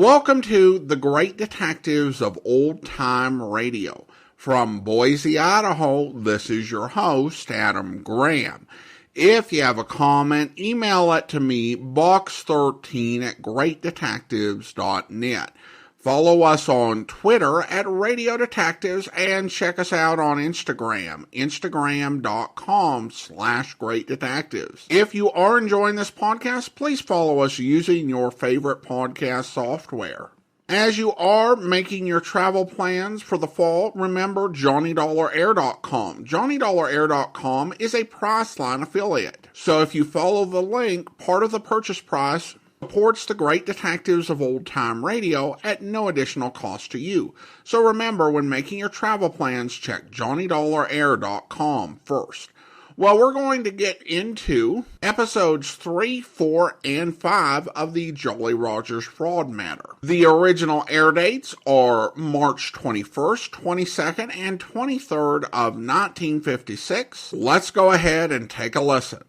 Welcome to the Great Detectives of Old Time Radio. From Boise, Idaho, this is your host, Adam Graham. If you have a comment, email it to me, box13@greatdetectives.net. Follow us on Twitter at Radio Detectives and check us out on Instagram, instagram.com/Great Detectives. If you are enjoying this podcast, please follow us using your favorite podcast software. As you are making your travel plans for the fall, remember JohnnyDollarAir.com. JohnnyDollarAir.com is a Priceline affiliate. So if you follow the link, part of the purchase price supports the Great Detectives of Old Time Radio at no additional cost to you. So remember, when making your travel plans, check JohnnyDollarAir.com first. Well, we're going to get into episodes 3, 4, and 5 of the Jolly Rogers fraud matter. The original air dates are March 21st, 22nd, and 23rd of 1956. Let's go ahead and take a listen.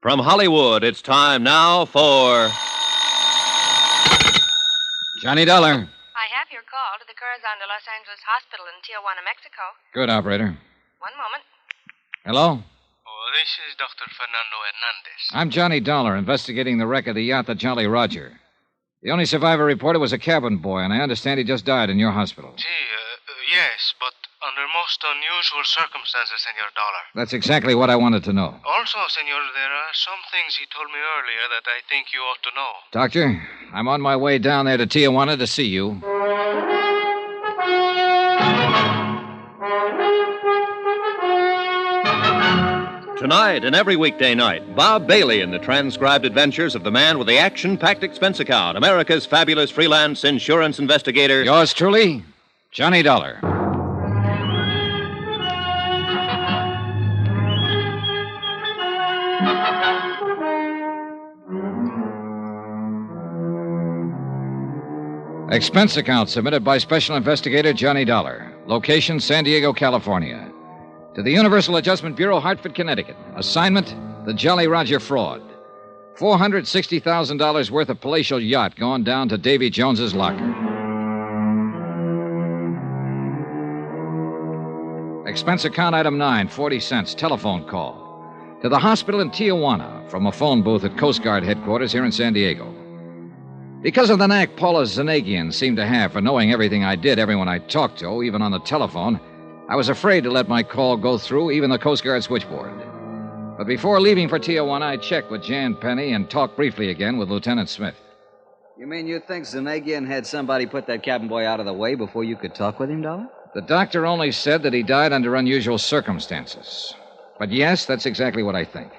From Hollywood, it's time now for... Johnny Dollar. I have your call to the Corazon de Los Angeles Hospital in Tijuana, Mexico. Good, operator. One moment. Hello? Oh, this is Dr. Fernando Hernandez. I'm Johnny Dollar, investigating the wreck of the yacht, the Jolly Roger. The only survivor reported was a cabin boy, and I understand he just died in your hospital. Yes, but under most unusual circumstances, Senor Dollar. That's exactly what I wanted to know. Also, Senor, there are some things he told me earlier that I think you ought to know. Doctor, I'm on my way down there to Tijuana to see you. Tonight and every weekday night, Bob Bailey in the transcribed adventures of the man with the action-packed expense account, America's fabulous freelance insurance investigator. Yours truly, Johnny Dollar. Expense account submitted by Special Investigator Johnny Dollar. Location, San Diego, California. To the Universal Adjustment Bureau, Hartford, Connecticut. Assignment, the Jolly Roger fraud. $460,000 worth of palatial yacht gone down to Davy Jones's locker. Expense account item 9, 40 cents, telephone call. To the hospital in Tijuana from a phone booth at Coast Guard headquarters here in San Diego. Because of the knack Paula Zanagian seemed to have for knowing everything I did, everyone I talked to, even on the telephone, I was afraid to let my call go through even the Coast Guard switchboard. But before leaving for Tijuana, I checked with Jan Penny and talked briefly again with Lieutenant Smith. You mean you think Zanagian had somebody put that cabin boy out of the way before you could talk with him, Dollar? The doctor only said that he died under unusual circumstances. But yes, that's exactly what I think.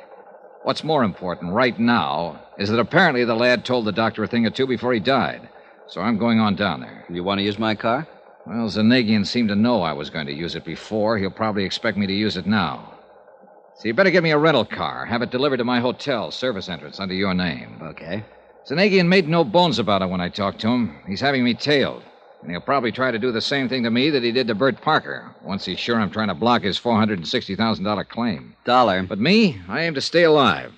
What's more important right now is that apparently the lad told the doctor a thing or two before he died. So I'm going on down there. You want to use my car? Well, Zanagian seemed to know I was going to use it before. He'll probably expect me to use it now. So you better give me a rental car. Have it delivered to my hotel, service entrance, under your name. Okay. Zanagian made no bones about it when I talked to him. He's having me tailed. And he'll probably try to do the same thing to me that he did to Bert Parker, once he's sure I'm trying to block his $460,000 claim. Dollar. But me, I aim to stay alive.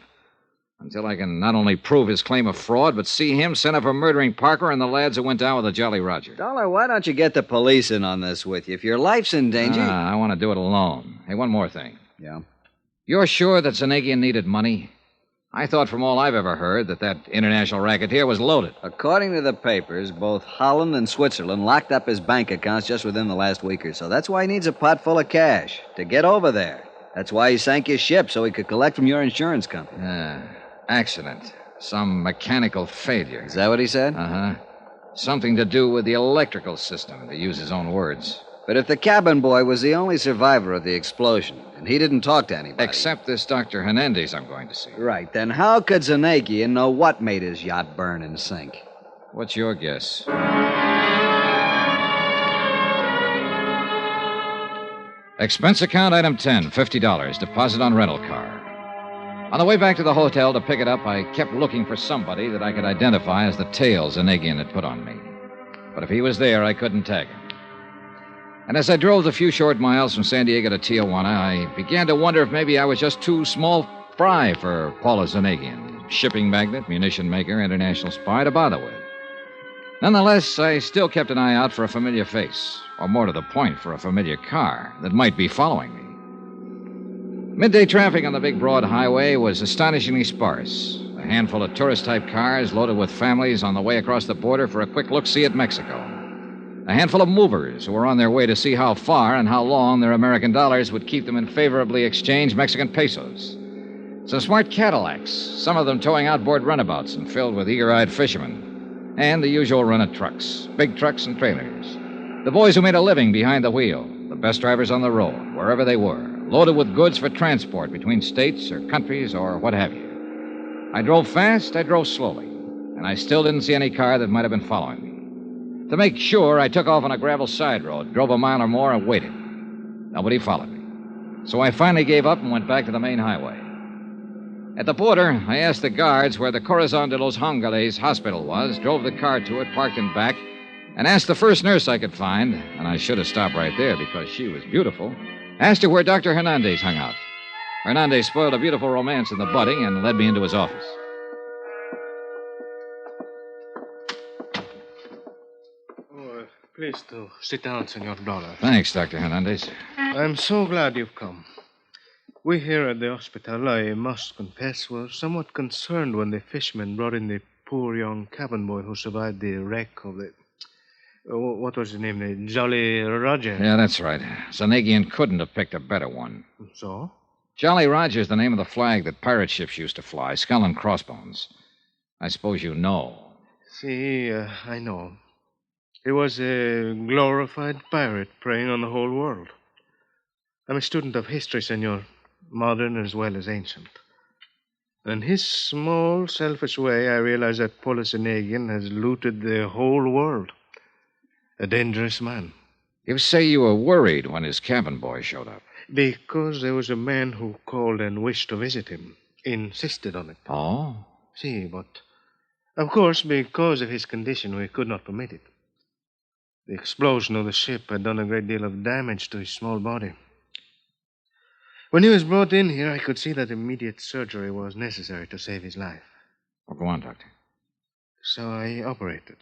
Until I can not only prove his claim of fraud, but see him sent up for murdering Parker and the lads who went down with the Jolly Roger. Dollar, why don't you get the police in on this with you? If your life's in danger... I want to do it alone. Hey, one more thing. Yeah? You're sure that Zanagian needed money? I thought from all I've ever heard that international racketeer was loaded. According to the papers, both Holland and Switzerland locked up his bank accounts just within the last week or so. That's why he needs a pot full of cash to get over there. That's why he sank his ship, so he could collect from your insurance company. Accident. Some mechanical failure. Is that what he said? Uh-huh. Something to do with the electrical system, to use his own words. But if the cabin boy was the only survivor of the explosion, and he didn't talk to anybody... Except this Dr. Hernandez I'm going to see. Right, then how could Zanagian know what made his yacht burn and sink? What's your guess? Expense account item 10, $50, deposit on rental car. On the way back to the hotel to pick it up, I kept looking for somebody that I could identify as the tail Zanagian had put on me. But if he was there, I couldn't tag him. And as I drove the few short miles from San Diego to Tijuana, I began to wonder if maybe I was just too small fry for Paula Zanagian. shipping magnate, munition maker, international spy to bother with. Nonetheless, I still kept an eye out for a familiar face, or more to the point, for a familiar car that might be following me. Midday traffic on the big broad highway was astonishingly sparse. A handful of tourist-type cars loaded with families on the way across the border for a quick look-see at Mexico. A handful of movers who were on their way to see how far and how long their American dollars would keep them in favorably exchanged Mexican pesos. Some smart Cadillacs, some of them towing outboard runabouts and filled with eager-eyed fishermen. And the usual run of trucks, big trucks and trailers. The boys who made a living behind the wheel, the best drivers on the road, wherever they were, loaded with goods for transport between states or countries or what have you. I drove fast, I drove slowly, and I still didn't see any car that might have been following me. To make sure, I took off on a gravel side road, drove a mile or more, and waited. Nobody followed me. So I finally gave up and went back to the main highway. At the border, I asked the guards where the Corazon de los Hongales hospital was, drove the car to it, parked in back, and asked the first nurse I could find, and I should have stopped right there because she was beautiful, asked her where Dr. Hernandez hung out. Hernandez spoiled a beautiful romance in the budding and led me into his office. Please do. Sit down, Senor Dollar. Thanks, Dr. Hernandez. I'm so glad you've come. We here at the hospital, I must confess, were somewhat concerned when the fishermen brought in the poor young cabin boy who survived the wreck of the... what was his name? The Jolly Roger. Yeah, that's right. Zanegian couldn't have picked a better one. So? Jolly Roger's the name of the flag that pirate ships used to fly, skull and crossbones. I suppose you know. See, I know. He was a glorified pirate preying on the whole world. I'm a student of history, senor. Modern as well as ancient. In his small, selfish way, I realize that Zanegian has looted the whole world. A dangerous man. You say you were worried when his cabin boy showed up. Because there was a man who called and wished to visit him. Insisted on it. Oh? See, but... Of course, because of his condition, we could not permit it. The explosion of the ship had done a great deal of damage to his small body. When he was brought in here, I could see that immediate surgery was necessary to save his life. Well, go on, Doctor. So I operated.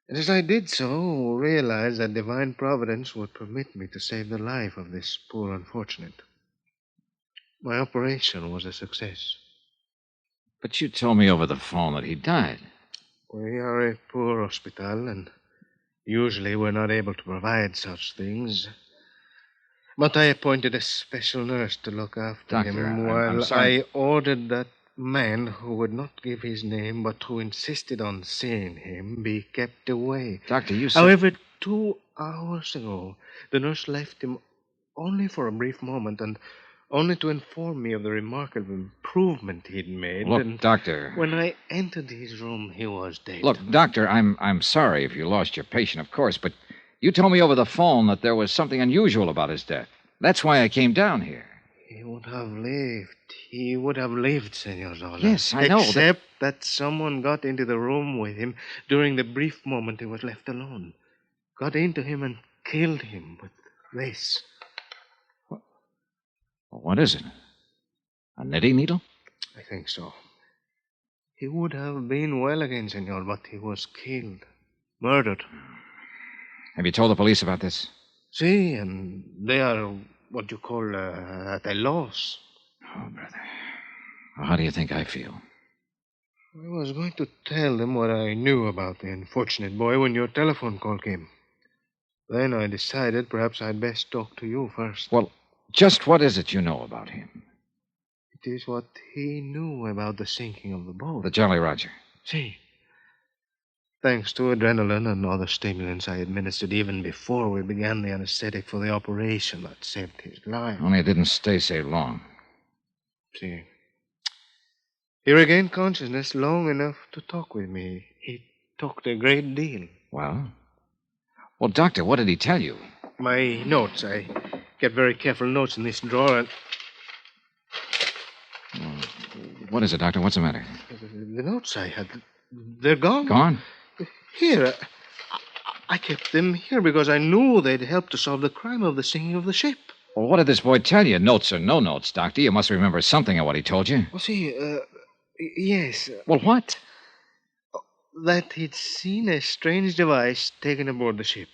And as I did so, realized that divine providence would permit me to save the life of this poor unfortunate. My operation was a success. But you told me over the phone that he died. We are a poor hospital, and usually we're not able to provide such things. But I appointed a special nurse to look after him while I'm sorry. I ordered that man who would not give his name but who insisted on seeing him be kept away. Doctor, you said... However, 2 hours ago, the nurse left him only for a brief moment and only to inform me of the remarkable improvement he'd made. Look, and Doctor... when I entered his room, he was dead. Look, Doctor, I'm sorry if you lost your patient, of course, but you told me over the phone that there was something unusual about his death. That's why I came down here. He would have lived. He would have lived, Senor Zola. Yes, I know. Except that someone got into the room with him during the brief moment he was left alone. Got into him and killed him with this. What is it? A knitting needle? I think so. He would have been well again, Senor, but he was killed. Murdered. Have you told the police about this? See, and they are what you call at a loss. Oh, brother. Well, how do you think I feel? I was going to tell them what I knew about the unfortunate boy when your telephone call came. Then I decided perhaps I'd best talk to you first. Well, just what is it you know about him? It is what he knew about the sinking of the boat. The Jolly Roger. See. Thanks to adrenaline and other stimulants I administered even before we began the anesthetic for the operation that saved his life. Only it didn't stay so long. See. He regained consciousness long enough to talk with me. He talked a great deal. Well, Doctor, what did he tell you? My notes. I kept very careful notes in this drawer. And... What is it, Doctor? What's the matter? The notes I had, they're gone. Gone? Here. I kept them here because I knew they'd help to solve the crime of the sinking of the ship. Well, what did this boy tell you? Notes or no notes, Doctor? You must remember something of what he told you. Well, see, yes. Well, what? That he'd seen a strange device taken aboard the ship.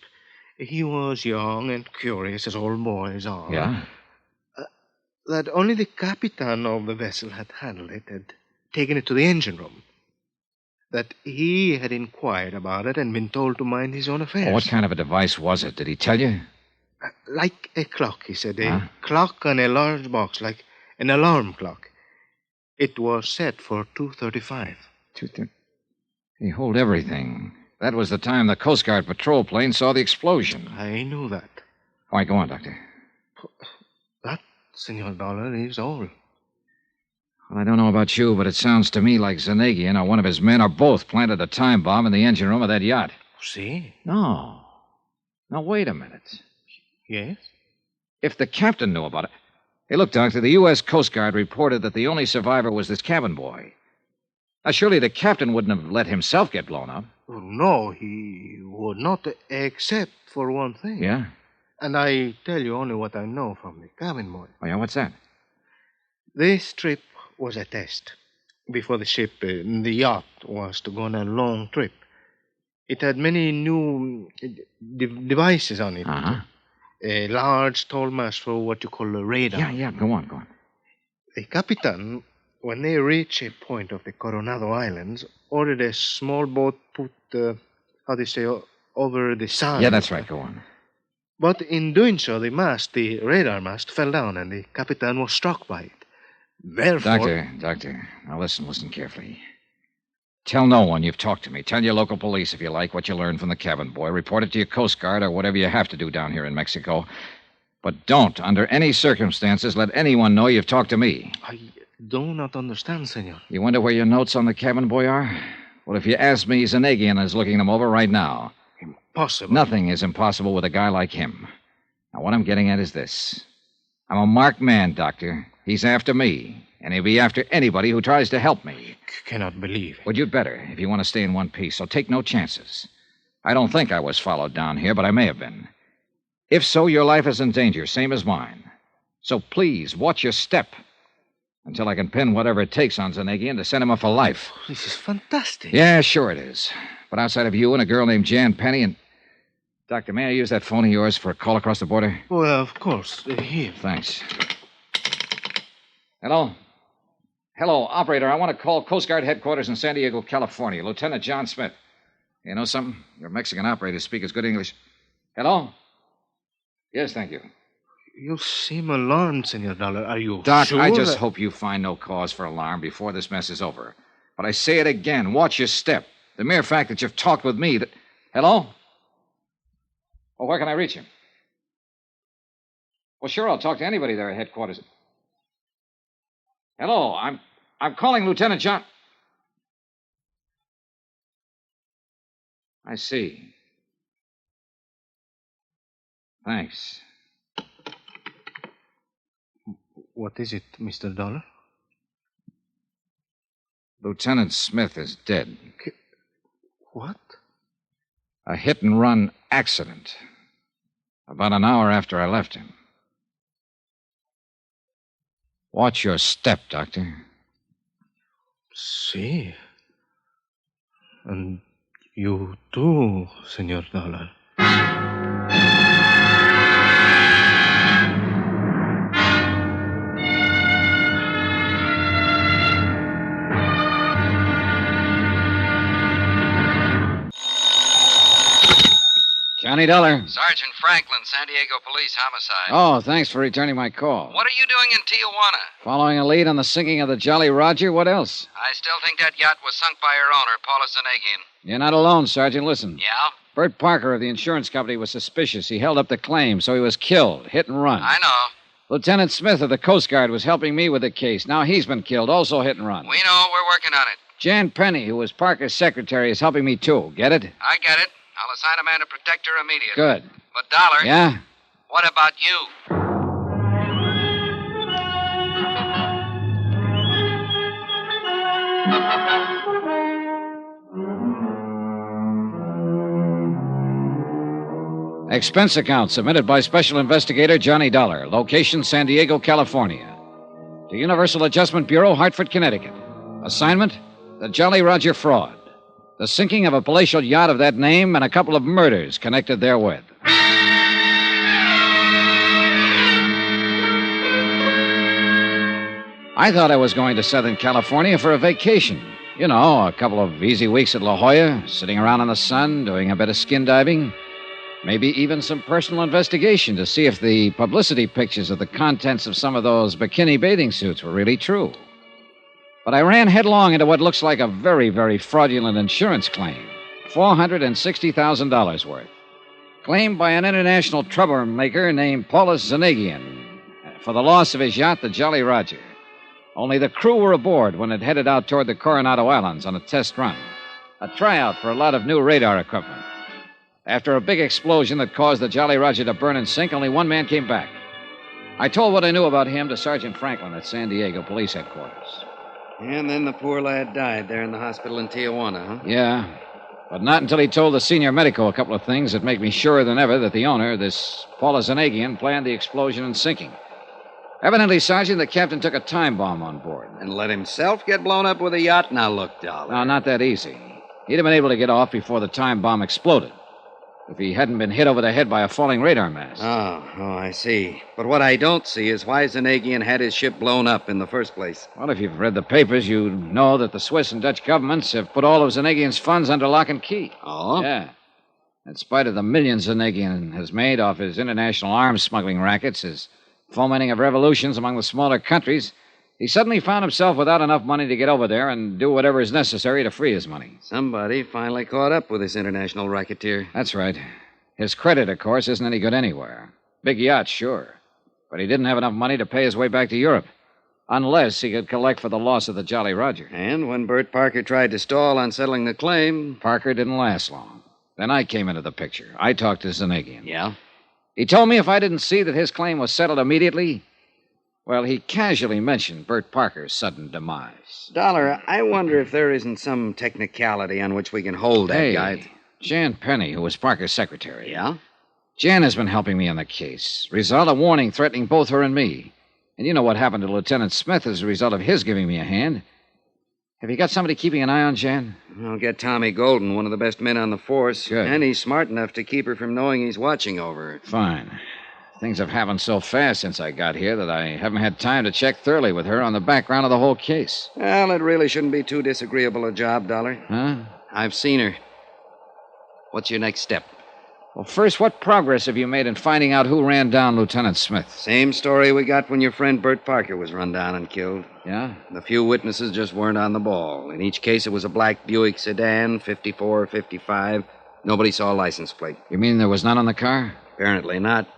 He was young and curious, as all boys are. Yeah? That only the captain of the vessel had handled it, had taken it to the engine room. That he had inquired about it and been told to mind his own affairs. Well, what kind of a device was it? Did he tell you? Like a clock, he said. A clock on a large box, like an alarm clock. It was set for 2:35. 2:30? He hold everything. That was the time the Coast Guard patrol plane saw the explosion. I knew that. All right, go on, Doctor. That, Senor Dollar, is all. Well, I don't know about you, but it sounds to me like Zanegian or one of his men or both planted a time bomb in the engine room of that yacht. See? No. Now, wait a minute. Yes? If the captain knew about it... Hey, look, Doctor, the U.S. Coast Guard reported that the only survivor was this cabin boy. Now, surely the captain wouldn't have let himself get blown up. Oh, no, he would not, except for one thing. Yeah? And I tell you only what I know from the cabin boy. Oh, yeah, what's that? This trip was a test. Before the ship, the yacht, was to go on a long trip. It had many new devices on it. Uh-huh. A large, tall mast for what you call a radar. Yeah, go on. The captain, when they reached a point of the Coronado Islands, ordered a small boat put, over the sand. Yeah, that's right, go on. But in doing so, the radar mast, fell down, and the captain was struck by it. Therefore... Doctor, now listen carefully. Tell no one you've talked to me. Tell your local police, if you like, what you learned from the cabin boy. Report it to your Coast Guard or whatever you have to do down here in Mexico. But don't, under any circumstances, let anyone know you've talked to me. I do not understand, senor. You wonder where your notes on the cabin boy are? Well, if you ask me, Zanegian is looking them over right now. Impossible. Nothing is impossible with a guy like him. Now, what I'm getting at is this. I'm a marked man, Doctor. He's after me, and he'll be after anybody who tries to help me. Cannot believe it. Well, you'd better, if you want to stay in one piece, so take no chances. I don't think I was followed down here, but I may have been. If so, your life is in danger, same as mine. So please, watch your step until I can pin whatever it takes on Zanegian to send him off for life. This is fantastic. Yeah, sure it is. But outside of you and a girl named Jan Penny and... Doctor, may I use that phone of yours for a call across the border? Well, of course. Here. Thanks. Hello? Hello, operator. I want to call Coast Guard headquarters in San Diego, California. Lieutenant John Smith. You know something? Your Mexican operators speak as good English. Hello? Yes, thank you. You seem alarmed, Senor Dollar. Are you Doc, sure I just hope you find no cause for alarm before this mess is over. But I say it again. Watch your step. The mere fact that you've talked with me... Hello? Well, where can I reach him? Well, sure, I'll talk to anybody there at headquarters. Hello, I'm calling Lieutenant John... I see. Thanks. What is it, Mr. Dollar? Lieutenant Smith is dead. What? A hit-and-run accident. About an hour after I left him. Watch your step, Doctor. See. And you too, Senor Dollar. Johnny Dollar. Sergeant Franklin, San Diego Police Homicide. Oh, thanks for returning my call. What are you doing in Tijuana? Following a lead on the sinking of the Jolly Roger, what else? I still think that yacht was sunk by her owner, Paula Zanegian. You're not alone, Sergeant. Listen. Yeah? Bert Parker of the insurance company was suspicious. He held up the claim, so he was killed. Hit and run. I know. Lieutenant Smith of the Coast Guard was helping me with the case. Now he's been killed, also hit and run. We know. We're working on it. Jan Penny, who was Parker's secretary, is helping me, too. Get it? I get it. I'll assign a man to protect her immediately. Good. But, Dollar... Yeah? What about you? Expense account submitted by Special Investigator Johnny Dollar. Location, San Diego, California. To Universal Adjustment Bureau, Hartford, Connecticut. Assignment, the Jolly Roger fraud. The sinking of a palatial yacht of that name and a couple of murders connected therewith. I thought I was going to Southern California for a vacation. You know, a couple of easy weeks at La Jolla, sitting around in the sun, doing a bit of skin diving. Maybe even some personal investigation to see if the publicity pictures of the contents of some of those bikini bathing suits were really true. But I ran headlong into what looks like a very, very fraudulent insurance claim. $460,000 worth. Claimed by an international troublemaker named Paulus Zanagian for the loss of his yacht, the Jolly Roger. Only the crew were aboard when it headed out toward the Coronado Islands on a test run. A tryout for a lot of new radar equipment. After a big explosion that caused the Jolly Roger to burn and sink, only one man came back. I told what I knew about him to Sergeant Franklin at San Diego Police Headquarters. And then the poor lad died there in the hospital in Tijuana, huh? Yeah, but not until he told the senior medico a couple of things that make me surer than ever that the owner, this Paulus Zanagian, planned the explosion and sinking. Evidently, Sergeant, the captain took a time bomb on board. And let himself get blown up with a yacht? Now, look, Dollar. No, not that easy. He'd have been able to get off before the time bomb exploded. If he hadn't been hit over the head by a falling radar mast. Oh, I see. But what I don't see is why Zanagian had his ship blown up in the first place. Well, if you've read the papers, you know that the Swiss and Dutch governments have put all of Zanagian's funds under lock and key. Oh? Yeah. In spite of the millions Zanagian has made off his international arms smuggling rackets, his fomenting of revolutions among the smaller countries, he suddenly found himself without enough money to get over there and do whatever is necessary to free his money. Somebody finally caught up with this international racketeer. That's right. His credit, of course, isn't any good anywhere. Big yacht, sure. But he didn't have enough money to pay his way back to Europe. Unless he could collect for the loss of the Jolly Roger. And when Bert Parker tried to stall on settling the claim... Parker didn't last long. Then I came into the picture. I talked to Zanagian. Yeah? He told me if I didn't see that his claim was settled immediately, well, he casually mentioned Bert Parker's sudden demise. Dollar, I wonder if there isn't some technicality on which we can hold that guy. Jan Penny, who was Parker's secretary. Yeah? Jan has been helping me on the case. Result, a warning threatening both her and me. And you know what happened to Lieutenant Smith as a result of his giving me a hand. Have you got somebody keeping an eye on Jan? I'll get Tommy Golden, one of the best men on the force. Good. And he's smart enough to keep her from knowing he's watching over her. Fine. Things have happened so fast since I got here that I haven't had time to check thoroughly with her on the background of the whole case. Well, it really shouldn't be too disagreeable a job, Dollar. Huh? I've seen her. What's your next step? Well, first, what progress have you made in finding out who ran down Lieutenant Smith? Same story we got when your friend Bert Parker was run down and killed. Yeah? The few witnesses just weren't on the ball. In each case, it was a black Buick sedan, 54 or 55. Nobody saw a license plate. You mean there was none on the car? Apparently not.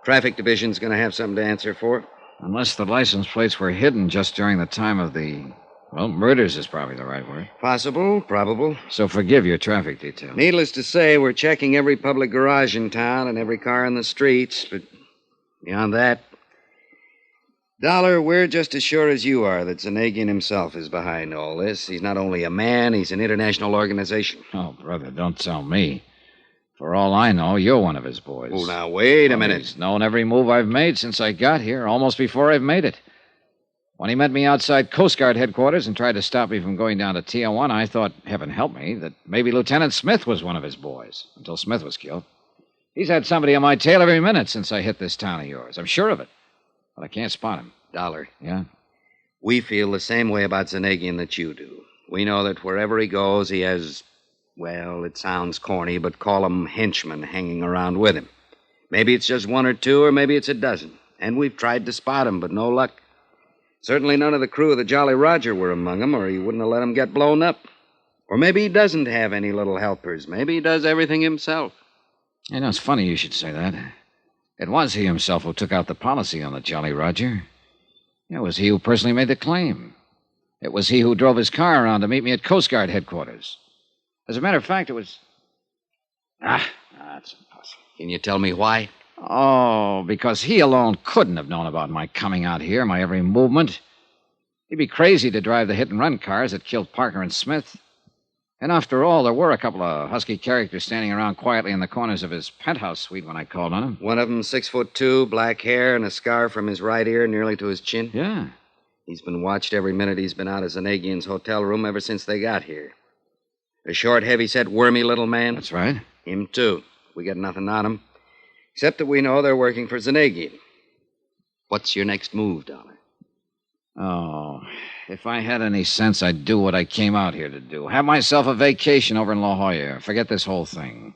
Traffic Division's going to have something to answer for. Unless the license plates were hidden just during the time of the... Well, murders is probably the right word. Possible, probable. So forgive your traffic detail. Needless to say, we're checking every public garage in town and every car in the streets, but beyond that... Dollar, we're just as sure as you are that Zanagian himself is behind all this. He's not only a man, he's an international organization. Oh, brother, don't tell me. For all I know, you're one of his boys. Oh, now, wait a minute. He's known every move I've made since I got here, almost before I've made it. When he met me outside Coast Guard headquarters and tried to stop me from going down to Tijuana, I thought, heaven help me, that maybe Lieutenant Smith was one of his boys, until Smith was killed. He's had somebody on my tail every minute since I hit this town of yours. I'm sure of it. But I can't spot him. Dollar. Yeah? We feel the same way about Zanagian that you do. We know that wherever he goes, he has, well, it sounds corny, but call them henchmen hanging around with him. Maybe it's just one or two, or maybe it's a dozen. And we've tried to spot him, but no luck. Certainly none of the crew of the Jolly Roger were among them, or he wouldn't have let them get blown up. Or maybe he doesn't have any little helpers. Maybe he does everything himself. You know, it's funny you should say that. It was he himself who took out the policy on the Jolly Roger. It was he who personally made the claim. It was he who drove his car around to meet me at Coast Guard headquarters. As a matter of fact, it was... That's impossible. Can you tell me why? Oh, because he alone couldn't have known about my coming out here, my every movement. He'd be crazy to drive the hit-and-run cars that killed Parker and Smith. And after all, there were a couple of husky characters standing around quietly in the corners of his penthouse suite when I called on him. One of them 6'2", black hair, and a scar from his right ear nearly to his chin. Yeah. He's been watched every minute he's been out of Zanagian's hotel room ever since they got here. A short, heavy-set, wormy little man. That's right. Him, too. We got nothing on him. Except that we know they're working for Zanagian. What's your next move, Dollar? Oh, if I had any sense, I'd do what I came out here to do. Have myself a vacation over in La Jolla. Forget this whole thing.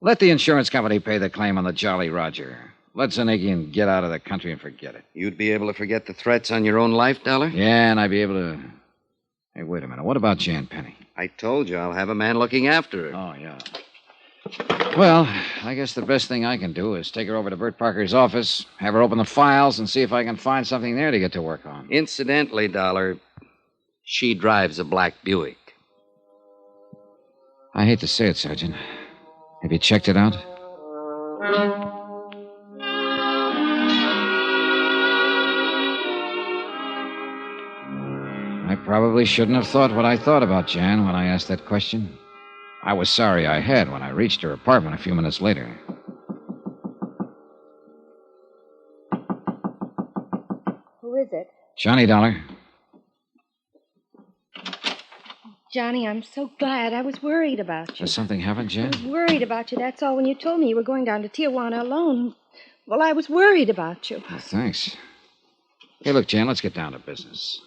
Let the insurance company pay the claim on the Jolly Roger. Let Zanagian get out of the country and forget it. You'd be able to forget the threats on your own life, Dollar? Yeah, and I'd be able to... Hey, wait a minute. What about Jan Penny? I told you I'll have a man looking after her. Oh, yeah. Well, I guess the best thing I can do is take her over to Bert Parker's office, have her open the files, and see if I can find something there to get to work on. Incidentally, Dollar, she drives a black Buick. I hate to say it, Sergeant. Have you checked it out? I probably shouldn't have thought what I thought about Jan when I asked that question. I was sorry I had when I reached her apartment a few minutes later. Who is it? Johnny Dollar. Johnny, I'm so glad. I was worried about you. Has something happened, Jan? I was worried about you, that's all. When you told me you were going down to Tijuana alone, well, I was worried about you. Oh, thanks. Hey, look, Jan, let's get down to business.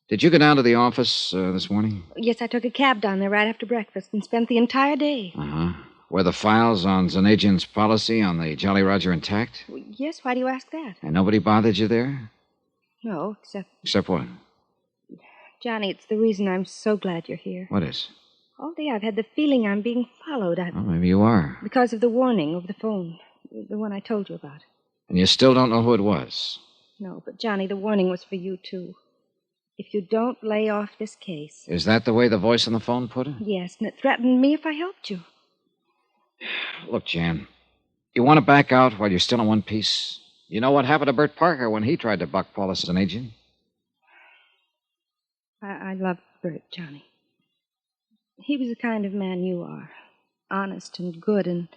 Did you go down to the office this morning? Yes, I took a cab down there right after breakfast and spent the entire day. Uh-huh. Were the files on Zanagian's policy on the Jolly Roger intact? Well, yes, why do you ask that? And nobody bothered you there? No, except... Except what? Johnny, it's the reason I'm so glad you're here. What is? All day I've had the feeling I'm being followed. Well, maybe you are. Because of the warning over the phone. The one I told you about. And you still don't know who it was? No, but Johnny, the warning was for you, too. If you don't lay off this case. Is that the way the voice on the phone put it? Yes, and it threatened me if I helped you. Look, Jan, you want to back out while you're still in one piece? You know what happened to Bert Parker when he tried to buck Paulus Zanagian? I love Bert, Johnny. He was the kind of man you are. Honest and good and...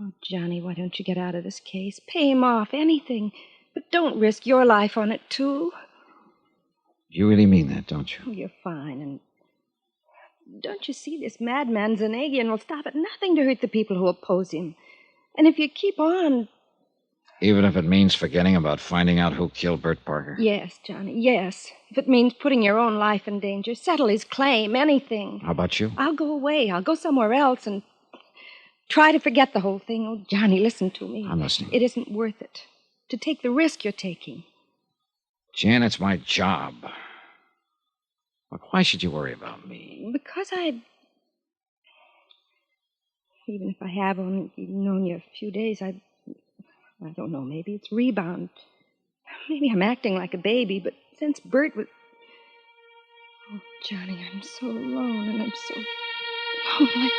Oh, Johnny, why don't you get out of this case? Pay him off, anything. But don't risk your life on it, too. You really mean that, don't you? Oh, you're fine, and don't you see this madman Zanagian will stop at nothing to hurt the people who oppose him. And if you keep on... Even if it means forgetting about finding out who killed Bert Parker? Yes, Johnny, yes. If it means putting your own life in danger, settle his claim, anything. How about you? I'll go away. I'll go somewhere else and try to forget the whole thing. Oh, Johnny, listen to me. I'm listening. It isn't worth it to take the risk you're taking. Jan, it's my job. Look, why should you worry about me? Because even if I have only known you a few days, I don't know, maybe it's rebound. Maybe I'm acting like a baby, but since Bert was... Oh, Johnny, I'm so alone and I'm so lonely.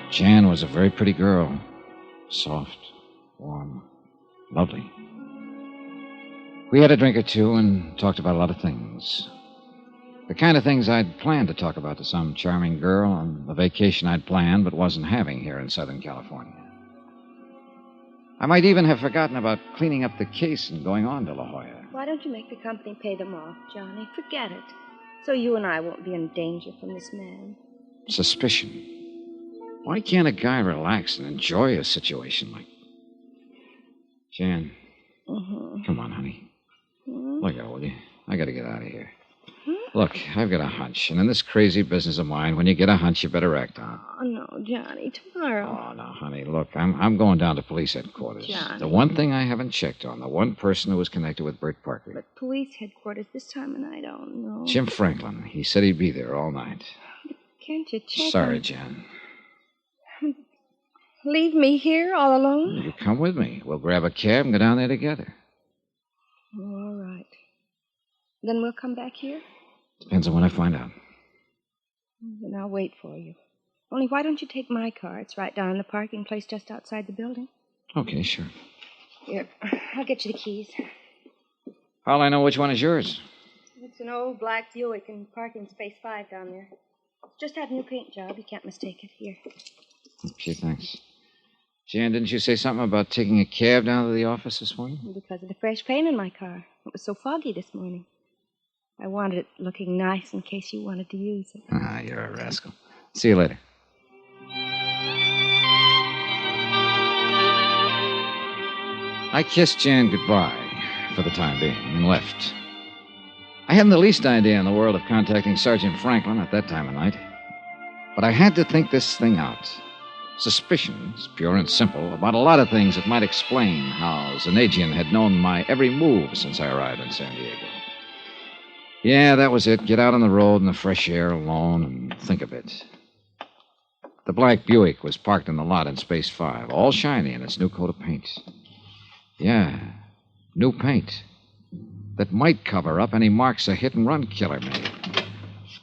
Jan was a very pretty girl. Soft, warm, lovely. We had a drink or two and talked about a lot of things. The kind of things I'd planned to talk about to some charming girl on the vacation I'd planned but wasn't having here in Southern California. I might even have forgotten about cleaning up the case and going on to La Jolla. Why don't you make the company pay them off, Johnny? Forget it. So you and I won't be in danger from this man. Suspicion. Why can't a guy relax and enjoy a situation like... Jan, come on, honey. Look out, will you? I gotta get out of here. Look, I've got a hunch, and in this crazy business of mine, when you get a hunch, you better act on it. Oh, no, Johnny, tomorrow. Oh, no, honey, look, I'm going down to police headquarters. Johnny. The one thing I haven't checked on, the one person who was connected with Bert Parker. But police headquarters this time of night, I don't know. Jim Franklin. He said he'd be there all night. Can't you check Sorry, on... Jan. Leave me here all alone? You come with me. We'll grab a cab and go down there together. Oh, all right. Then we'll come back here? Depends on when I find out. Then I'll wait for you. Only why don't you take my car? It's right down in the parking place just outside the building. Okay, sure. Here, I'll get you the keys. How'll I know which one is yours? It's an old black Buick in parking space 5 down there. Just had a new paint job. You can't mistake it. Here. Okay, thanks. Jan, didn't you say something about taking a cab down to the office this morning? Because of the fresh paint in my car. It was so foggy this morning. I wanted it looking nice in case you wanted to use it. Ah, you're a rascal. See you later. I kissed Jan goodbye for the time being and left. I hadn't the least idea in the world of contacting Sergeant Franklin at that time of night. But I had to think this thing out. Suspicions, pure and simple, about a lot of things that might explain how Zanagian had known my every move since I arrived in San Diego. Yeah, that was it. Get out on the road in the fresh air alone and think a bit. The black Buick was parked in the lot in Space 5, all shiny in its new coat of paint. Yeah, new paint. That might cover up any marks a hit-and-run killer made.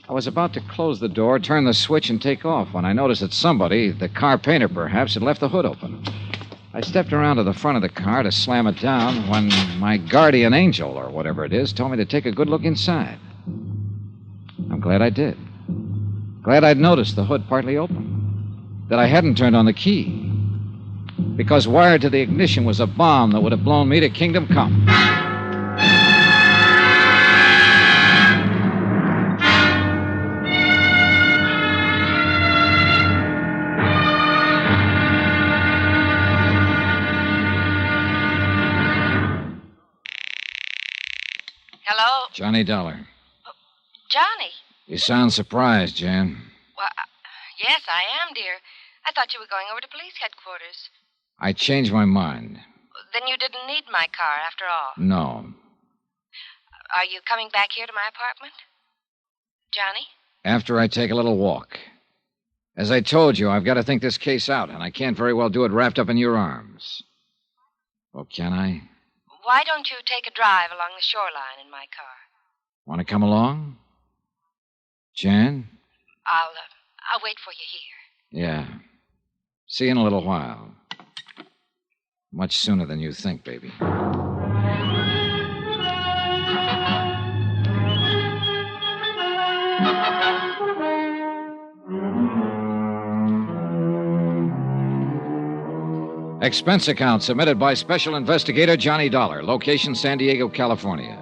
I was about to close the door, turn the switch, and take off when I noticed that somebody, the car painter perhaps, had left the hood open. I stepped around to the front of the car to slam it down when my guardian angel, or whatever it is, told me to take a good look inside. I'm glad I did. Glad I'd noticed the hood partly open. That I hadn't turned on the key. Because wired to the ignition was a bomb that would have blown me to kingdom come. Hello? Johnny Dollar. Johnny? You sound surprised, Jan. Well, yes, I am, dear. I thought you were going over to police headquarters. I changed my mind. Then you didn't need my car after all. No. Are you coming back here to my apartment? Johnny? After I take a little walk. As I told you, I've got to think this case out, and I can't very well do it wrapped up in your arms. Oh, can I? Why don't you take a drive along the shoreline in my car? Want to come along? Jan? I'll wait for you here. Yeah. See you in a little while. Much sooner than you think, baby. Expense account submitted by Special Investigator Johnny Dollar. Location, San Diego, California.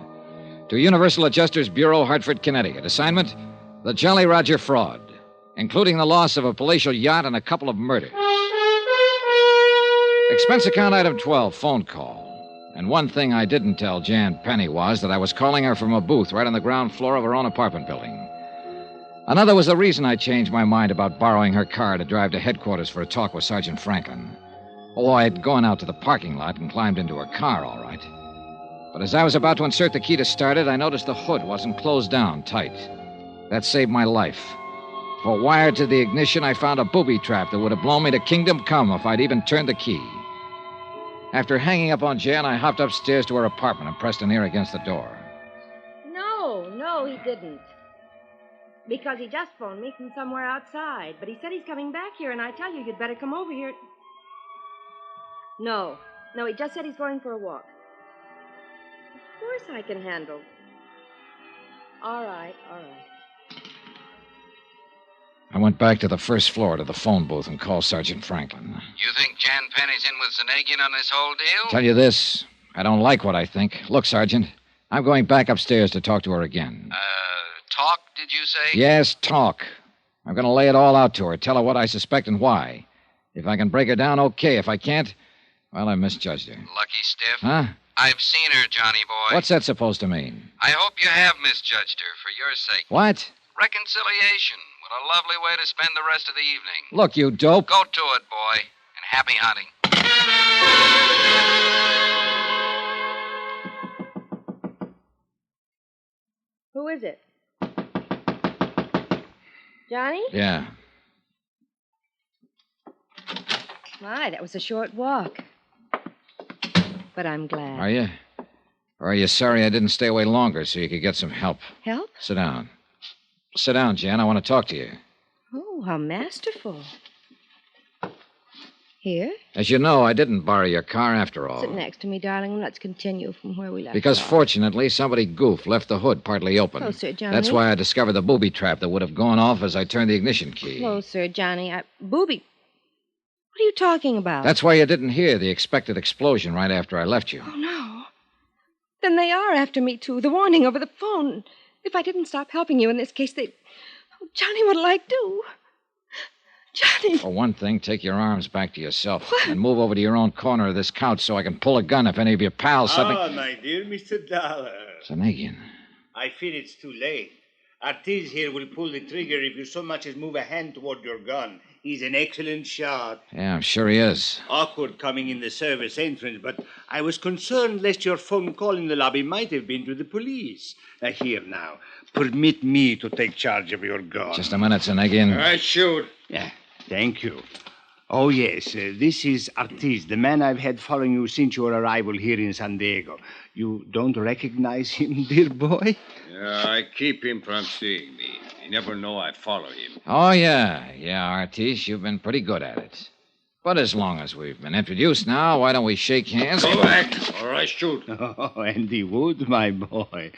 To Universal Adjusters Bureau, Hartford, Connecticut. Assignment, the Jolly Roger fraud, including the loss of a palatial yacht and a couple of murders. Expense account item 12, phone call. And one thing I didn't tell Jan Penny was that I was calling her from a booth right on the ground floor of her own apartment building. Another was the reason I changed my mind about borrowing her car to drive to headquarters for a talk with Sergeant Franklin. Oh, I had gone out to the parking lot and climbed into her car, all right. But as I was about to insert the key to start it, I noticed the hood wasn't closed down tight. That saved my life. For wired to the ignition, I found a booby trap that would have blown me to kingdom come if I'd even turned the key. After hanging up on Jan, I hopped upstairs to her apartment and pressed an ear against the door. No, he didn't. Because he just phoned me from somewhere outside. But he said he's coming back here, and I tell you, you'd better come over here. No, he just said he's going for a walk. Of course I can handle. All right. I went back to the first floor to the phone booth and called Sergeant Franklin. You think Jan Penny's in with Zanagian on this whole deal? Tell you this, I don't like what I think. Look, Sergeant, I'm going back upstairs to talk to her again. Talk, did you say? Yes, talk. I'm going to lay it all out to her, tell her what I suspect and why. If I can break her down, okay. If I can't, well, I misjudged her. Lucky stiff. Huh? I've seen her, Johnny boy. What's that supposed to mean? I hope you have misjudged her for your sake. What? Reconciliation. What a lovely way to spend the rest of the evening. Look, you dope. Go to it, boy. And happy hunting. Who is it? Johnny? Yeah. My, that was a short walk. But I'm glad. Are you? Or are you sorry I didn't stay away longer so you could get some help? Help? Sit down. Sit down, Jan. I want to talk to you. Oh, how masterful. Here? As you know, I didn't borrow your car after all. Sit next to me, darling, and let's continue from where we left Because off. fortunately, somebody goofed, left the hood partly open. Closer, Johnny. That's why I discovered the booby trap that would have gone off as I turned the ignition key. Closer, Johnny. Booby. What are you talking about? That's why you didn't hear the expected explosion right after I left you. Oh, no. Then they are after me, too. The warning over the phone. If I didn't stop helping you in this case, they'd... Oh, Johnny, what'll I do? Johnny. For one thing, take your arms back to yourself and move over to your own corner of this couch so I can pull a gun if any of your pals suddenly... Ah, my dear Mr. Dollar. Zanagian. I fear it's too late. Artis here will pull the trigger if you so much as move a hand toward your gun. He's an excellent shot. Yeah, I'm sure he is. Awkward coming in the service entrance, but I was concerned lest your phone call in the lobby might have been to the police. Here now, permit me to take charge of your gun. Just a minute, Zanagian. I should. Yeah, thank you. Oh, yes, this is Artis, the man I've had following you since your arrival here in San Diego. You don't recognize him, dear boy? Yeah, I keep him from seeing me. You never know I follow him. Oh, yeah, Artis, you've been pretty good at it. But as long as we've been introduced now, why don't we shake hands? Go back, or I shoot. Oh, and he would, my boy.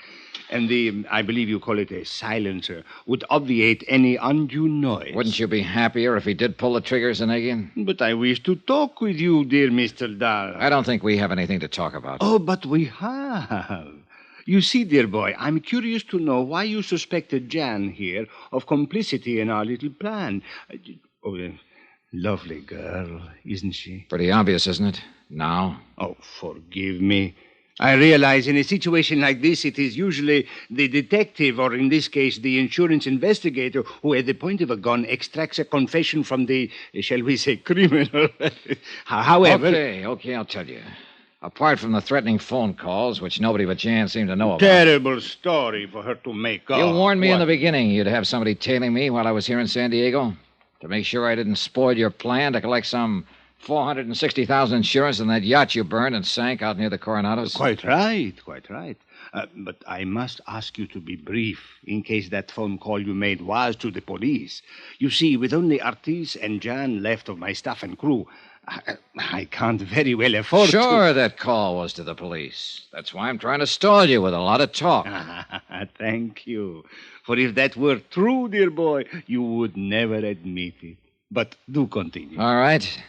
And I believe you call it a silencer, would obviate any undue noise. Wouldn't you be happier if he did pull the trigger, Zanagian? But I wish to talk with you, dear Mr. Dollar. I don't think we have anything to talk about. Oh, but we have. You see, dear boy, I'm curious to know why you suspected Jan here of complicity in our little plan. Lovely girl, isn't she? Pretty obvious, isn't it? Now? Oh, forgive me. I realize in a situation like this, it is usually the detective, or in this case, the insurance investigator, who at the point of a gun extracts a confession from the, shall we say, criminal. However... Okay, I'll tell you. Apart from the threatening phone calls, which nobody but Jan seemed to know about. Terrible story for her to make up. You warned me in the beginning you'd have somebody tailing me while I was here in San Diego to make sure I didn't spoil your plan to collect some $460,000 insurance on that yacht you burned and sank out near the Coronados. Quite right. But I must ask you to be brief in case that phone call you made was to the police. You see, with only Artis and Jan left of my staff and crew, I can't very well afford to... Sure, that call was to the police. That's why I'm trying to stall you with a lot of talk. Thank you. For if that were true, dear boy, you would never admit it. But do continue. All right.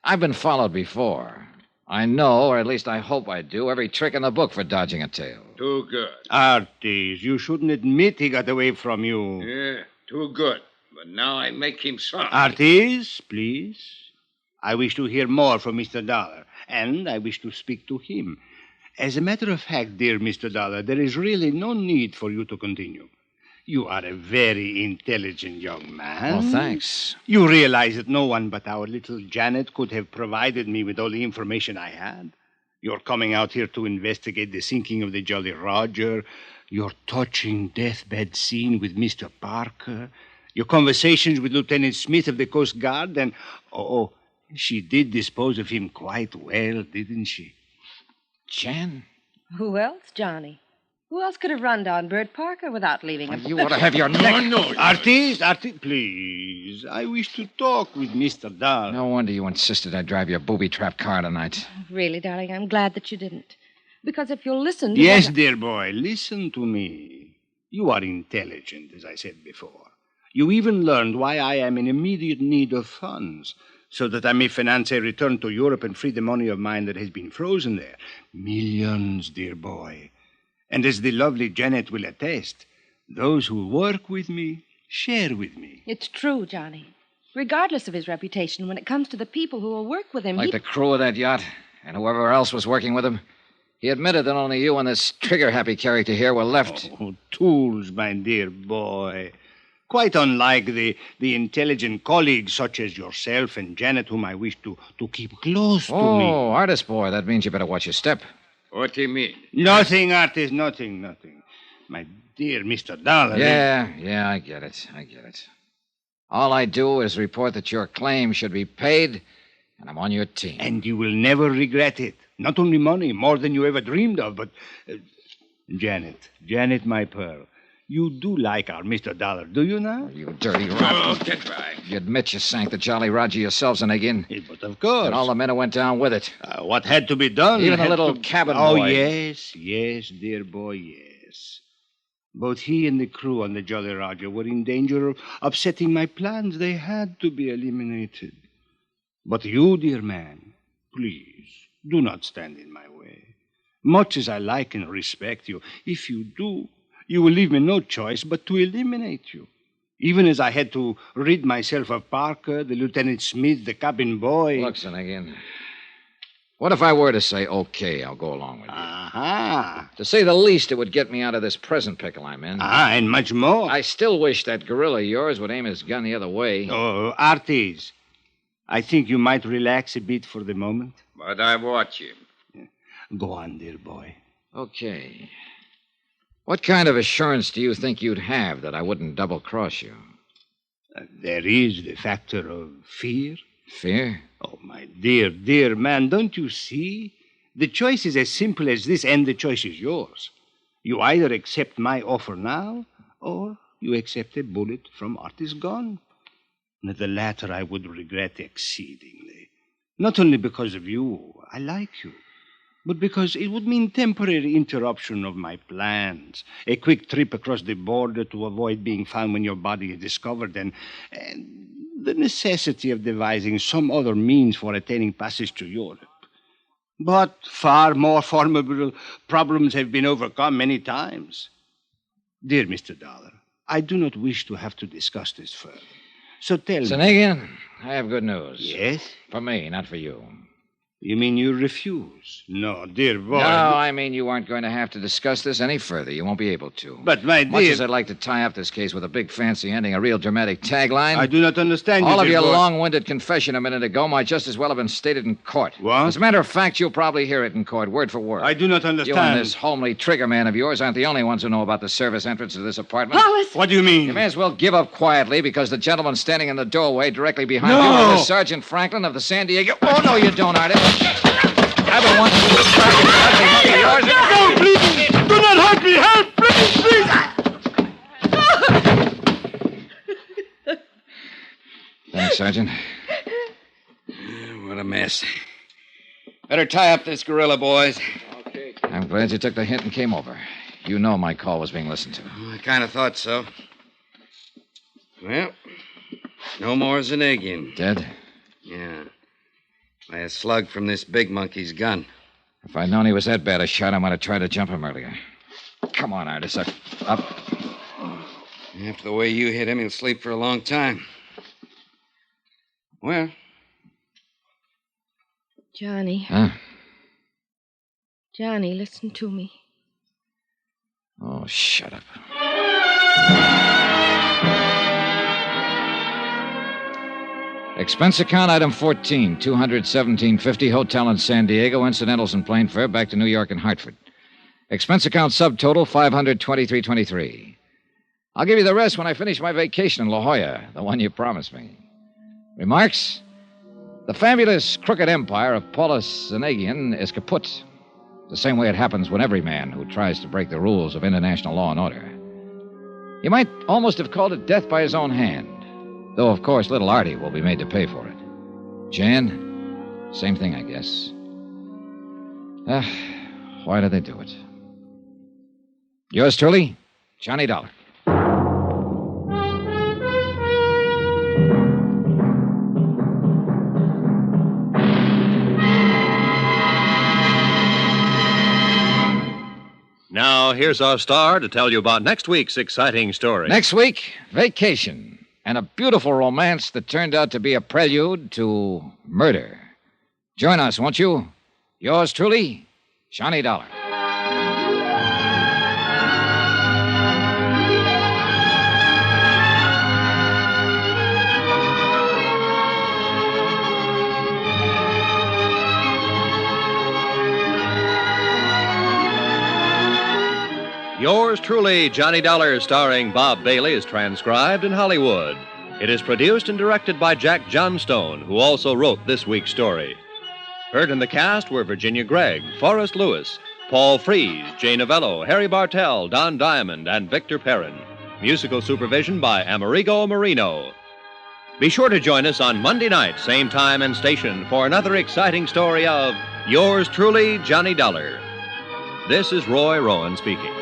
I've been followed before. I know, or at least I hope I do, every trick in the book for dodging a tail. Too good. Artis, you shouldn't admit he got away from you. Yeah, too good. But now I make him sorry. Artis, please. I wish to hear more from Mr. Dollar, and I wish to speak to him. As a matter of fact, dear Mr. Dollar, there is really no need for you to continue. You are a very intelligent young man. Well, thanks. You realize that no one but our little Janet could have provided me with all the information I had. Your coming out here to investigate the sinking of the Jolly Roger, your touching deathbed scene with Mr. Parker, your conversations with Lieutenant Smith of the Coast Guard, and... she did dispose of him quite well, didn't she? Jan? Who else, Johnny? Who else could have run down Bert Parker without leaving him? You ought to have your neck... No. Artis, please. I wish to talk with Mr. Dollar. No wonder you insisted I drive your booby-trap car tonight. Really, darling, I'm glad that you didn't. Because if you'll listen... Yes, dear boy, listen to me. You are intelligent, as I said before. You even learned why I am in immediate need of funds, so that I may finance a return to Europe and free the money of mine that has been frozen there. Millions, dear boy. And as the lovely Jeanette will attest, those who work with me share with me. It's true, Johnny. Regardless of his reputation, when it comes to the people who will work with him... Like the crew of that yacht and whoever else was working with him. He admitted that only you and this trigger-happy character here were left. Oh, tools, my dear boy. Quite unlike the intelligent colleagues such as yourself and Janet, whom I wish to keep close to me. Oh, artist boy, that means you better watch your step. What do you mean? Nothing, Artis, nothing. My dear Mr. Dollar. Yeah, I get it. All I do is report that your claim should be paid, and I'm on your team. And you will never regret it. Not only money, more than you ever dreamed of, but... Janet, my pearl, You do like our Mr. Dollar, do you now? You dirty rat. Get back. You admit you sank the Jolly Roger yourself, Zanegian. But of course. And all the men who went down with it. What had to be done? Even the little cabin boy. Oh, yes, dear boy, yes. Both he and the crew on the Jolly Roger were in danger of upsetting my plans. They had to be eliminated. But you, dear man, please, do not stand in my way. Much as I like and respect you, if you do, you will leave me no choice but to eliminate you. Even as I had to rid myself of Parker, the Lieutenant Smith, the cabin boy. Look, Zanegian, what if I were to say, okay, I'll go along with you? Aha. To say the least, it would get me out of this present pickle I'm in. And much more. I still wish that gorilla of yours would aim his gun the other way. Oh, Arties, I think you might relax a bit for the moment. But I watch him. Go on, dear boy. Okay. What kind of assurance do you think you'd have that I wouldn't double-cross you? There is the factor of fear. Fear? Oh, my dear man, don't you see? The choice is as simple as this, and the choice is yours. You either accept my offer now, or you accept a bullet from Artie's gun. The latter I would regret exceedingly. Not only because of you, I like you, but because it would mean temporary interruption of my plans, a quick trip across the border to avoid being found when your body is discovered, and the necessity of devising some other means for attaining passage to Europe. But far more formidable problems have been overcome many times. Dear Mr. Dollar, I do not wish to have to discuss this further. So tell me... Zanegian, I have good news. Yes? For me, not for you. You mean you refuse? No, dear boy. No, I mean you aren't going to have to discuss this any further. You won't be able to. But, my dear... Much as I'd like to tie up this case with a big fancy ending, a real dramatic tagline... I do not understand all you, of dear your boy. long-winded confession a minute ago might just as well have been stated in court. What? As a matter of fact, you'll probably hear it in court, word for word. I do not understand. You and this homely trigger man of yours aren't the only ones who know about the service entrance to this apartment. Wallace! What do you mean? You may as well give up quietly, because the gentleman standing in the doorway directly behind No! you is Sergeant Franklin of the San Diego... Oh, no, you don't, Artie. I've been wanting to target yours. No, please! Do not hurt me! Help, please! Thanks, Sergeant. What a mess. Better tie up this gorilla, boys. Okay. I'm glad you took the hint and came over. You know my call was being listened to. I kind of thought so. Well, no more Zanegian. Dead? Yeah. By a slug from this big monkey's gun. If I'd known he was that bad a shot, I might have tried to jump him earlier. Come on, Artis. Up. After the way you hit him, he'll sleep for a long time. Well. Johnny. Huh? Johnny, listen to me. Oh, shut up. Expense account item 14, $217.50, hotel in San Diego, incidentals and plane fare back to New York and Hartford. Expense account subtotal $523.23. I'll give you the rest when I finish my vacation in La Jolla, the one you promised me. Remarks? The fabulous crooked empire of Paulus Zanegian is kaput. The same way it happens when every man who tries to break the rules of international law and order. You might almost have called it death by his own hand. Though, of course, little Artie will be made to pay for it. Jan, same thing, I guess. Why did they do it? Yours truly, Johnny Dollar. Now, here's our star to tell you about next week's exciting story. Next week, vacation. And a beautiful romance that turned out to be a prelude to murder. Join us, won't you? Yours truly, Johnny Dollar. Yours truly, Johnny Dollar, starring Bob Bailey, is transcribed in Hollywood. It is produced and directed by Jack Johnstone, who also wrote this week's story. Heard in the cast were Virginia Gregg, Forrest Lewis, Paul Frees, Jay Novello, Harry Bartell, Don Diamond, and Victor Perrin. Musical supervision by Amerigo Marino. Be sure to join us on Monday night, same time and station, for another exciting story of yours truly, Johnny Dollar. This is Roy Rowan speaking.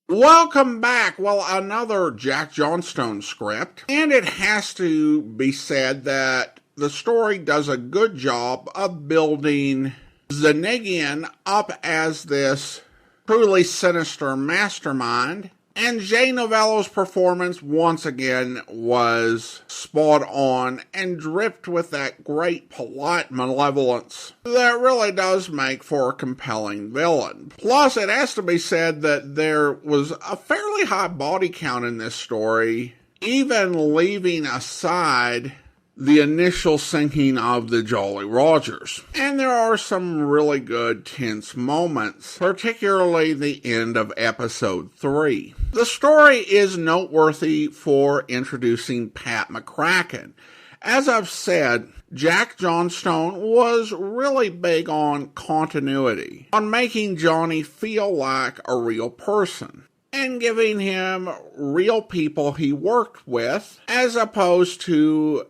Welcome back. Well, another Jack Johnstone script. And it has to be said that the story does a good job of building Zanegian up as this truly sinister mastermind. And Jay Novello's performance, once again, was spot on and dripped with that great polite malevolence that really does make for a compelling villain. Plus, it has to be said that there was a fairly high body count in this story, even leaving aside the initial sinking of the Jolly Rogers. And there are some really good tense moments, particularly the end of episode 3. The story is noteworthy for introducing Pat McCracken. As I've said, Jack Johnstone was really big on continuity, on making Johnny feel like a real person, and giving him real people he worked with, as opposed to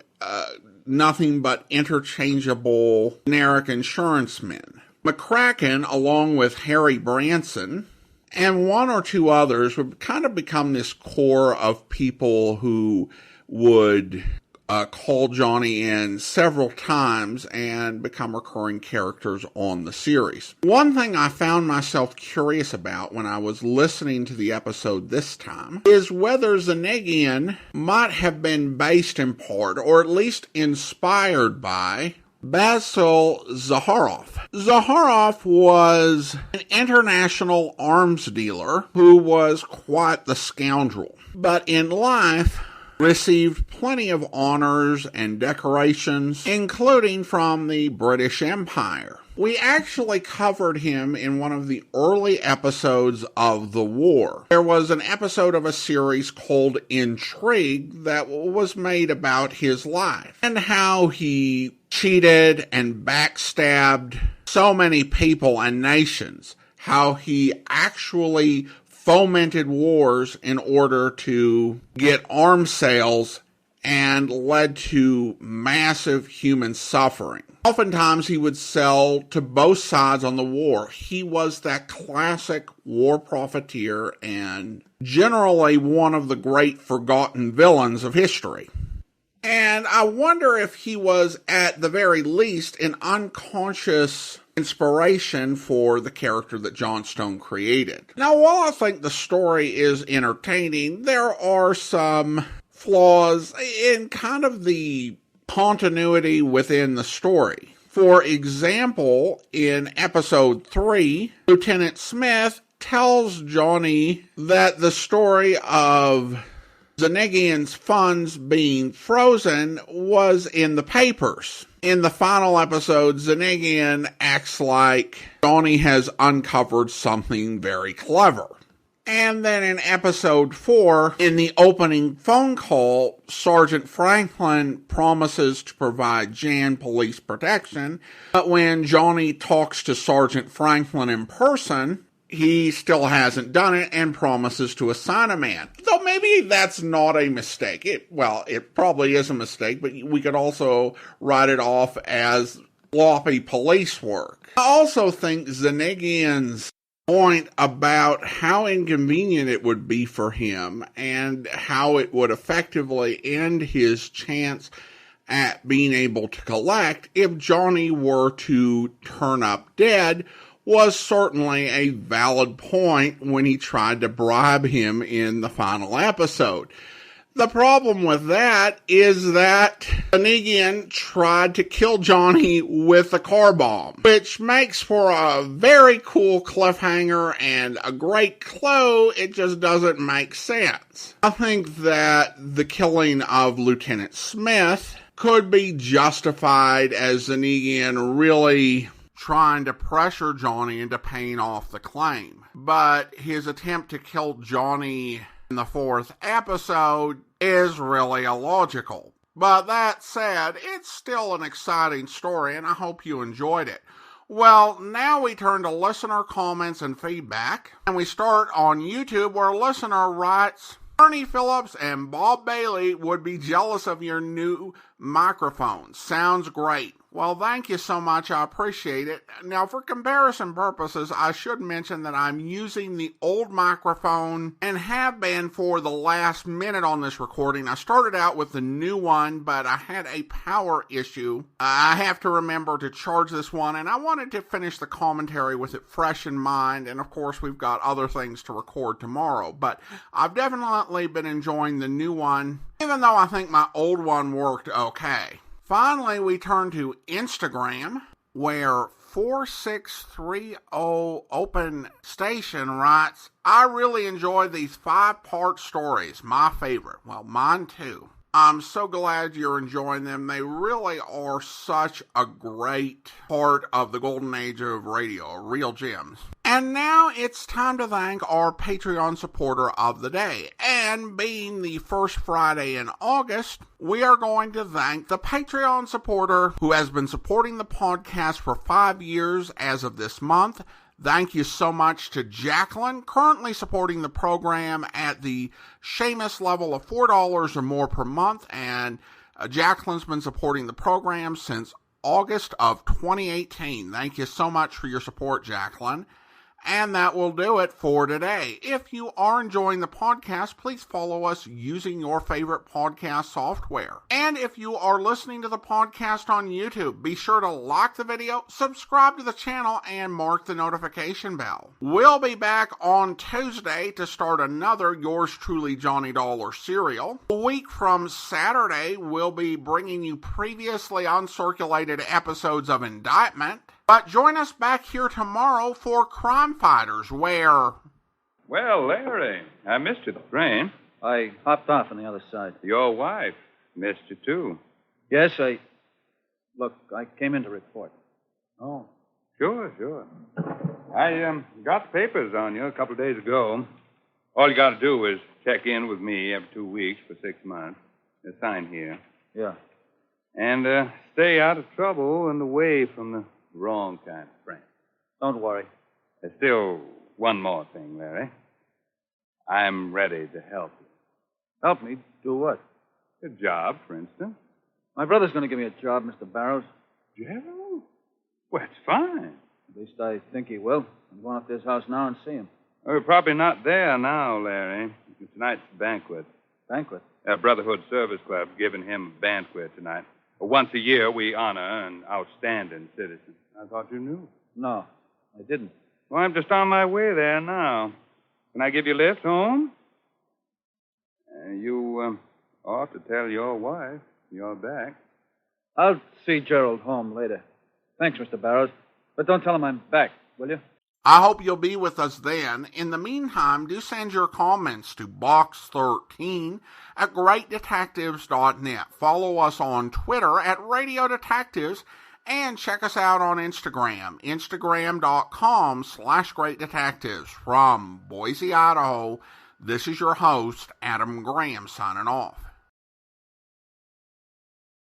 nothing but interchangeable generic insurance men. McCracken, along with Harry Branson, and one or two others, would kind of become this core of people who would call Johnny in several times and become recurring characters on the series. One thing I found myself curious about when I was listening to the episode this time is whether Zanegian might have been based in part, or at least inspired by, Basil Zaharoff. Zaharoff was an international arms dealer who was quite the scoundrel, but in life received plenty of honors and decorations, including from the British Empire. We actually covered him in one of the early episodes of the war. There was an episode of a series called Intrigue that was made about his life and how he cheated and backstabbed so many people and nations, how he actually fomented wars in order to get arms sales and led to massive human suffering. Oftentimes he would sell to both sides on the war. He was that classic war profiteer and generally one of the great forgotten villains of history. And I wonder if he was, at the very least, an unconscious inspiration for the character that Johnstone created. Now, while I think the story is entertaining, there are some flaws in kind of the continuity within the story. For example, in episode 3, Lieutenant Smith tells Johnny that the story of Zanegian's funds being frozen was in the papers. In the final episode, Zanegian acts like Johnny has uncovered something very clever. And then in episode 4, in the opening phone call, Sergeant Franklin promises to provide Jan police protection, but when Johnny talks to Sergeant Franklin in person, he still hasn't done it and promises to assign a man. Though maybe that's not a mistake. It probably is a mistake, but we could also write it off as sloppy police work. I also think Zanegian's point about how inconvenient it would be for him and how it would effectively end his chance at being able to collect if Johnny were to turn up dead was certainly a valid point when he tried to bribe him in the final episode. The problem with that is that Zanegian tried to kill Johnny with a car bomb, which makes for a very cool cliffhanger and a great clue. It just doesn't make sense. I think that the killing of Lieutenant Smith could be justified as Zanegian really trying to pressure Johnny into paying off the claim. But his attempt to kill Johnny in the 4th episode is really illogical. But that said, it's still an exciting story, and I hope you enjoyed it. Well, now we turn to listener comments and feedback, and we start on YouTube, where a listener writes, Ernie Phillips and Bob Bailey would be jealous of your new microphone. Sounds great. Well, thank you so much. I appreciate it. Now, for comparison purposes, I should mention that I'm using the old microphone and have been for the last minute on this recording. I started out with the new one, but I had a power issue. I have to remember to charge this one, and I wanted to finish the commentary with it fresh in mind. And, of course, we've got other things to record tomorrow. But I've definitely been enjoying the new one, even though I think my old one worked okay. Finally, we turn to Instagram, where 4630 Open Station writes, I really enjoy these 5-part stories. My favorite. Well, mine too. I'm so glad you're enjoying them. They really are such a great part of the golden age of radio, real gems. And now it's time to thank our Patreon supporter of the day. And being the first Friday in August, we are going to thank the Patreon supporter who has been supporting the podcast for 5 years as of this month. Thank you so much to Jacqueline, currently supporting the program at the Seamus level of $4 or more per month. And Jacqueline's been supporting the program since August of 2018. Thank you so much for your support, Jacqueline. And that will do it for today. If you are enjoying the podcast, please follow us using your favorite podcast software. And if you are listening to the podcast on YouTube, be sure to like the video, subscribe to the channel, and mark the notification bell. We'll be back on Tuesday to start another Yours Truly Johnny Dollar serial. A week from Saturday, we'll be bringing you previously uncirculated episodes of Indictment. But join us back here tomorrow for Crime Fighters, where... Well, Larry, I missed you the train. I hopped off on the other side. Your wife missed you, too. Yes, Look, I came in to report. Oh. Sure. I got the papers on you a couple of days ago. All you got to do is check in with me every 2 weeks for 6 months. Sign here. Yeah. And stay out of trouble and away from the wrong kind of friend. Don't worry. There's still one more thing, Larry. I'm ready to help you. Help me? Do what? A job, for instance. My brother's going to give me a job, Mr. Barrows. Gerald? Well, that's fine. At least I think he will. I'm going up to his house now and see him. We're probably not there now, Larry. Tonight's the banquet. Banquet? Brotherhood Service Club giving him a banquet tonight. Once a year, we honor an outstanding citizen. I thought you knew. No, I didn't. Well, I'm just on my way there now. Can I give you a lift home? You ought to tell your wife you're back. I'll see Gerald home later. Thanks, Mr. Barrows. But don't tell him I'm back, will you? I hope you'll be with us then. In the meantime, do send your comments to box13 at greatdetectives.net. Follow us on Twitter at Radio Detectives, and check us out on Instagram, instagram.com/greatdetectives. From Boise, Idaho, this is your host, Adam Graham, signing off.